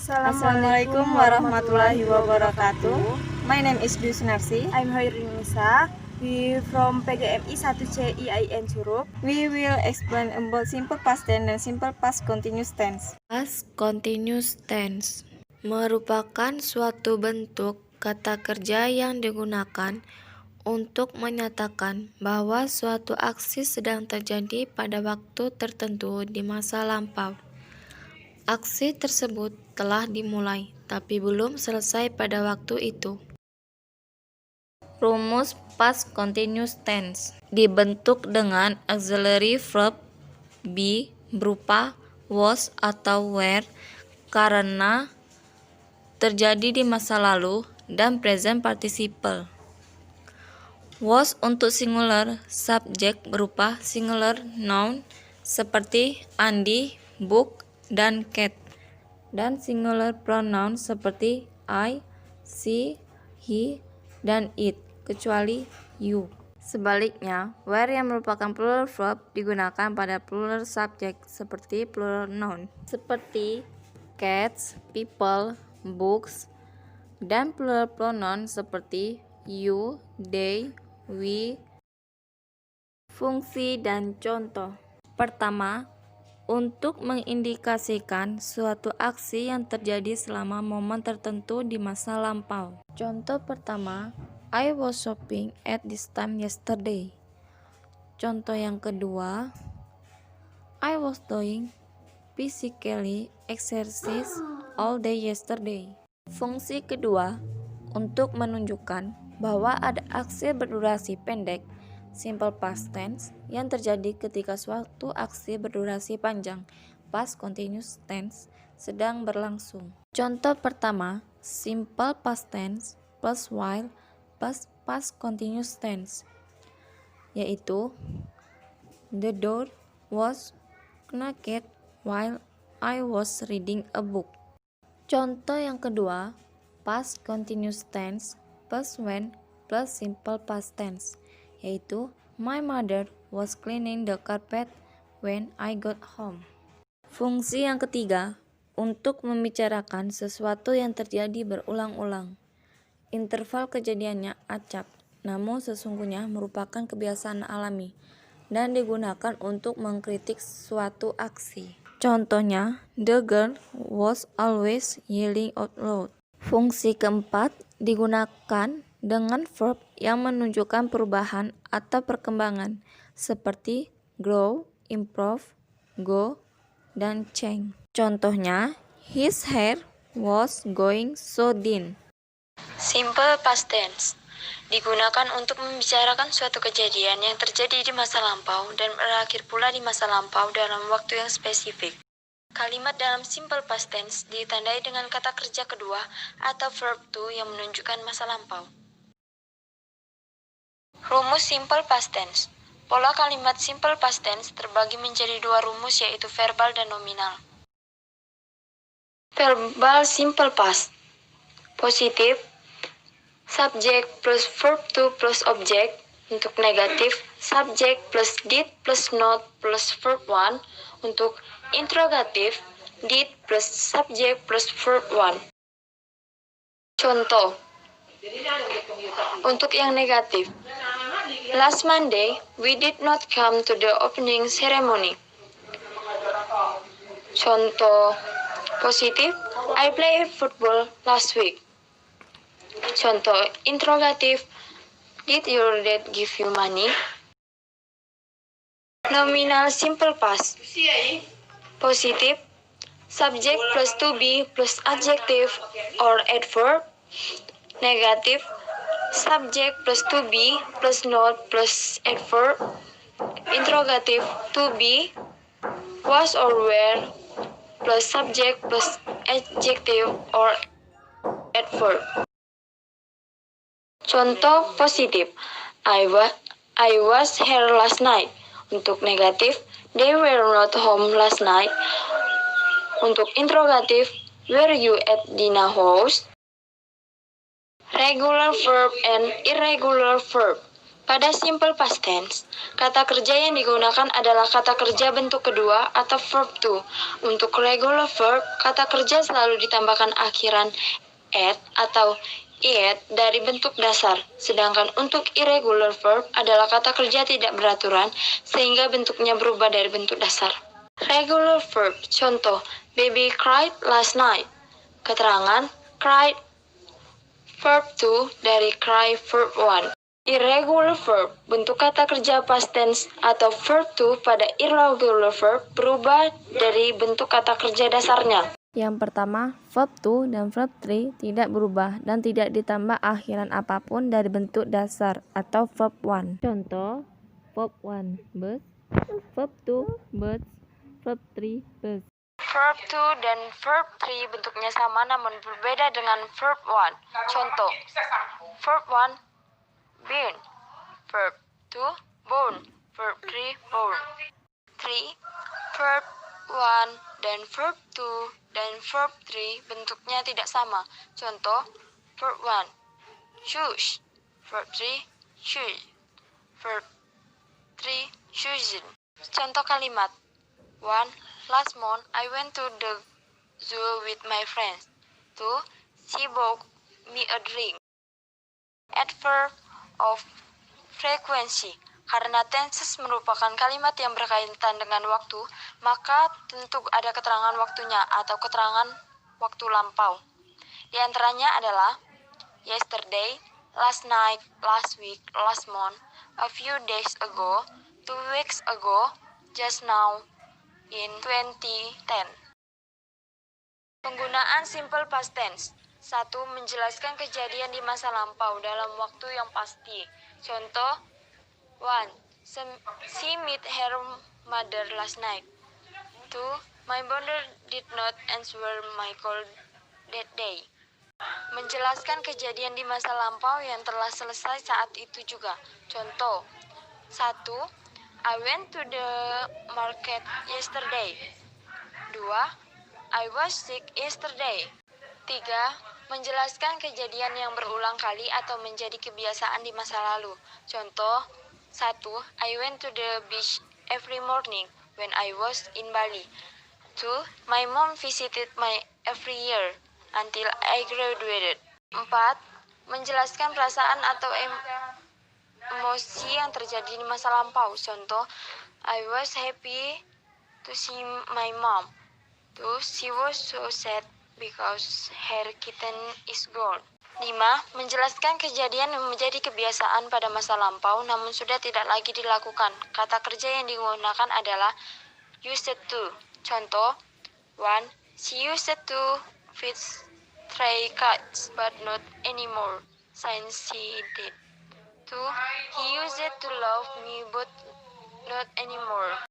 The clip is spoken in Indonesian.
Assalamualaikum warahmatullahi wabarakatuh. My name is Dwi Sunarsi. I'm Hoirinisa. We from PGMI 1CIIN Surup. We will explain about simple past tense dan simple past continuous tense. Past continuous tense merupakan suatu bentuk kata kerja yang digunakan untuk menyatakan bahwa suatu aksi sedang terjadi pada waktu tertentu di masa lampau. Aksi tersebut telah dimulai, tapi belum selesai pada waktu itu. Rumus past continuous tense dibentuk dengan auxiliary verb be berupa was atau were karena terjadi di masa lalu dan present participle. Was untuk singular subject berupa singular noun seperti Andi, book, dan cat, dan singular pronoun seperti I, she, he, dan it, kecuali you. Sebaliknya, were yang merupakan plural verb digunakan pada plural subject seperti plural noun, seperti cats, people, books, dan plural pronoun seperti you, they, we. Fungsi dan contoh. Pertama, untuk mengindikasikan suatu aksi yang terjadi selama momen tertentu di masa lampau. Contoh pertama, I was shopping at this time yesterday. Contoh yang kedua, I was doing physically exercise all day yesterday. Fungsi kedua, untuk menunjukkan bahwa ada aksi berdurasi pendek, simple past tense, yang terjadi ketika suatu aksi berdurasi panjang, past continuous tense, sedang berlangsung. Contoh pertama, simple past tense plus while plus past continuous tense, yaitu the door was knocked while I was reading a book. Contoh yang kedua, past continuous tense plus when plus simple past tense, yaitu my mother was cleaning the carpet when I got home. Fungsi yang ketiga, untuk membicarakan sesuatu yang terjadi berulang-ulang. Interval kejadiannya acak, namun sesungguhnya merupakan kebiasaan alami dan digunakan untuk mengkritik suatu aksi. Contohnya, the girl was always yelling out loud. Fungsi keempat digunakan dengan verb yang menunjukkan perubahan atau perkembangan seperti grow, improve, go, dan change. Contohnya, his hair was going so thin. Simple past tense digunakan untuk membicarakan suatu kejadian yang terjadi di masa lampau dan berakhir pula di masa lampau dalam waktu yang spesifik. Kalimat dalam simple past tense ditandai dengan kata kerja kedua atau verb to yang menunjukkan masa lampau. Rumus simple past tense. Pola kalimat simple past tense terbagi menjadi dua rumus, yaitu verbal dan nominal. Verbal simple past. Positif, subject plus verb to plus object. Untuk negatif, subject plus did plus not plus verb 1. Untuk interrogatif, did plus subject plus verb 1. Contoh. Untuk yang negatif, last Monday, we did not come to the opening ceremony. Contoh positif, I played football last week. Contoh interrogatif, did your dad give you money? Nominal simple past. Positif, subject plus to be plus adjective or adverb. Negatif, subject plus to be plus not plus adverb. Interrogative, to be, was or were plus subject plus adjective or adverb. Contoh positif, I was here last night. Untuk negatif, they were not home last night. Untuk interrogatif, were you at Dina house? Regular verb and irregular verb. Pada simple past tense, kata kerja yang digunakan adalah kata kerja bentuk kedua atau verb to. Untuk regular verb, kata kerja selalu ditambahkan akhiran at atau it dari bentuk dasar. Sedangkan untuk irregular verb adalah kata kerja tidak beraturan sehingga bentuknya berubah dari bentuk dasar. Regular verb, contoh, baby cried last night. Keterangan, cried verb to dari cry verb 1. Irregular verb, bentuk kata kerja past tense atau verb to pada irregular verb berubah dari bentuk kata kerja dasarnya. Yang pertama, verb to dan verb 3 tidak berubah dan tidak ditambah akhiran apapun dari bentuk dasar atau verb 1. Contoh, verb 1, bus, verb 2, birds, verb 3, bus. Verb to dan verb 3 bentuknya sama namun berbeda dengan verb 1. Contoh, verb 1, burn, verb 2, born, verb 3, born. 3. Verb 1 dan verb 2 dan verb 3 bentuknya tidak sama. Contoh, verb 1, choose, verb 3, choose, verb 3, chosen. Contoh kalimat, 1. Last month I went to the zoo with my friends. 2. She bought me a drink. Adverb of frequency. Karena tenses merupakan kalimat yang berkaitan dengan waktu, maka tentu ada keterangan waktunya atau keterangan waktu lampau. Di antaranya adalah yesterday, last night, last week, last month, a few days ago, 2 weeks ago, just now, in 2010. Penggunaan simple past tense. 1. Menjelaskan kejadian di masa lampau dalam waktu yang pasti. Contoh, 1. She met her mother last night. 2. My mother did not answer my call that day. Menjelaskan kejadian di masa lampau yang telah selesai saat itu juga. Contoh, 1. I went to the market yesterday. 2. I was sick yesterday. 3. Menjelaskan kejadian yang berulang kali atau menjadi kebiasaan di masa lalu. Contoh, 1. I went to the beach every morning when I was in Bali. 2. My mom visited me every year until I graduated. 4. Menjelaskan perasaan atau emosi yang terjadi di masa lampau. Contoh, I was happy to see my mom. 2. She was so sad because her kitten is gone. 5. Menjelaskan kejadian yang menjadi kebiasaan pada masa lampau namun sudah tidak lagi dilakukan. Kata kerja yang digunakan adalah used to. Contoh, 1. She used to feed stray cats but not anymore since she did. 2. He used to love me but not anymore.